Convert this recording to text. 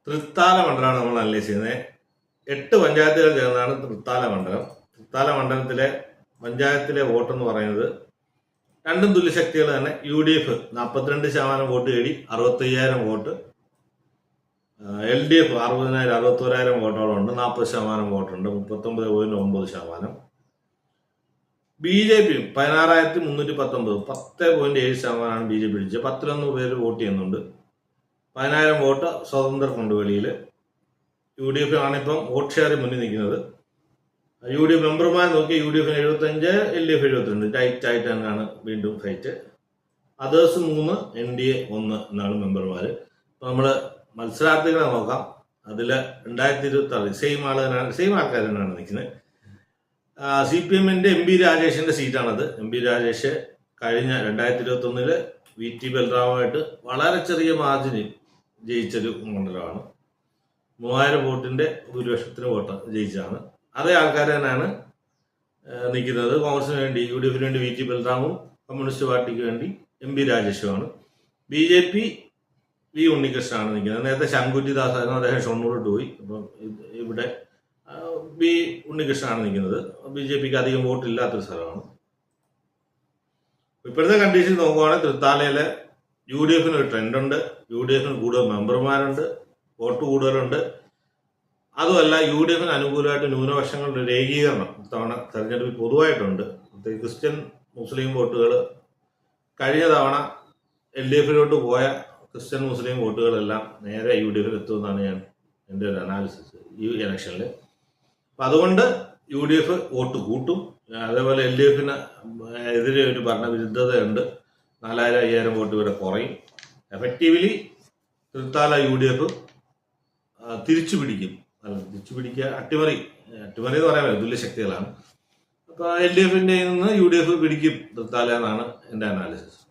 തൃത്താല മണ്ഡലമാണ് നമ്മൾ അനലൈസ് ചെയ്യുന്നത്. 8 പഞ്ചായത്തുകൾ ചേർന്നാണ് തൃത്താല മണ്ഡലം. തൃത്താല മണ്ഡലത്തിലെ പഞ്ചായത്തിലെ വോട്ടെന്ന് പറയുന്നത് രണ്ടും തുല്യശക്തികൾ തന്നെ. UDF 42% വോട്ട് നേടി 65,000 വോട്ട്, LDF 61,000 വോട്ടോളം ഉണ്ട്, 40% വോട്ടുണ്ട്, 39.9%. BJP 16,319, 10.7% BJP പിടിച്ചത്. 11 പേര് വോട്ട് ചെയ്യുന്നുണ്ട്. 10,000 വോട്ട് സ്വതന്ത്രർക്കുണ്ട് വെളിയിൽ. UDF ആണിപ്പം വോട്ട് ഷെയർ മുന്നിൽ നിൽക്കുന്നത്. UDF മെമ്പർമാർ നോക്കി UDF 75, LDF 72. ടൈറ്റ് ആയിട്ട് തന്നെയാണ് വീണ്ടും ഫൈറ്റ്. അതേഴ്സ് 3, NDA 1 എന്നാണ് മെമ്പർമാർ. ഇപ്പം നമ്മൾ മത്സരാർത്ഥികളെ നോക്കാം. അതിൽ 2026 സെയിം ആൾക്കാർ തന്നെയാണ് നിൽക്കുന്നത്. CPMന്റെ MP രാജേഷിന്റെ സീറ്റാണത്. MP രാജേഷ് കഴിഞ്ഞ 2021 VT ബൽറാമുമായിട്ട് വളരെ ചെറിയ മാർജിനിൽ ജയിച്ചൊരു മണ്ഡലമാണ്. 3000 വോട്ടിന്റെ ഭൂരിപക്ഷത്തിന് വോട്ട് ജയിച്ചതാണ്. അതേ ആൾക്കാർ തന്നെയാണ് നിൽക്കുന്നത്. കോൺഗ്രസിന് വേണ്ടി UDFന് വേണ്ടി VT ബൽറാമും കമ്മ്യൂണിസ്റ്റ് പാർട്ടിക്ക് വേണ്ടി MP രാജേഷുമാണ്. BJP V ഉണ്ണികൃഷ്ണനാണ് നിൽക്കുന്നത്. നേരത്തെ ശങ്കുറ്റിദാസ് ആയിരുന്നു, അദ്ദേഹം ഷൊർണൂരിട്ട് പോയി. അപ്പം ഇവിടെ V ഉണ്ണികൃഷ്ണനാണ് നിൽക്കുന്നത്. BJPക്ക് അധികം വോട്ടില്ലാത്തൊരു സ്ഥലമാണ്. ഇപ്പോഴത്തെ കണ്ടീഷൻ നോക്കുവാണെങ്കിൽ തൃത്താലയിലെ UDFന് ഒരു ട്രെൻഡുണ്ട്. UDFന് കൂടുതൽ മെമ്പർമാരുണ്ട്, വോട്ട് കൂടുതലുണ്ട്. അതുമല്ല UDFന് അനുകൂലമായിട്ട് ന്യൂനപക്ഷങ്ങളുടെ ഒരു ഏകീകരണം തവണ തെരഞ്ഞെടുപ്പിൽ പൊതുവായിട്ടുണ്ട്. ക്രിസ്ത്യൻ മുസ്ലിം വോട്ടുകൾ കഴിഞ്ഞ തവണ LDFിലോട്ട് പോയ ക്രിസ്ത്യൻ മുസ്ലിം വോട്ടുകളെല്ലാം നേരെ UDFിൽ എത്തുമെന്നാണ് എൻ്റെ ഒരു അനാലിസിസ് ഈ ഇലക്ഷനിൽ. അപ്പം അതുകൊണ്ട് UDF വോട്ട് കൂട്ടും. അതേപോലെ LDFന് എതിരെ ഒരു ഭരണവിരുദ്ധതയുണ്ട്. 4,000-5,000 വോട്ട് വരെ കുറയും. എഫക്റ്റീവ്ലി തൃത്താല UDF തിരിച്ചു പിടിക്കും. തിരിച്ചു പിടിക്കുക, അട്ടിമറി എന്ന് പറയാൻ പറ്റില്ല, തുല്യശക്തികളാണ്. അപ്പോൾ LDFന്റെ നിന്ന് UDF പിടിക്കും തൃത്താല എന്നാണ് എൻ്റെ അനാലിസിസ്.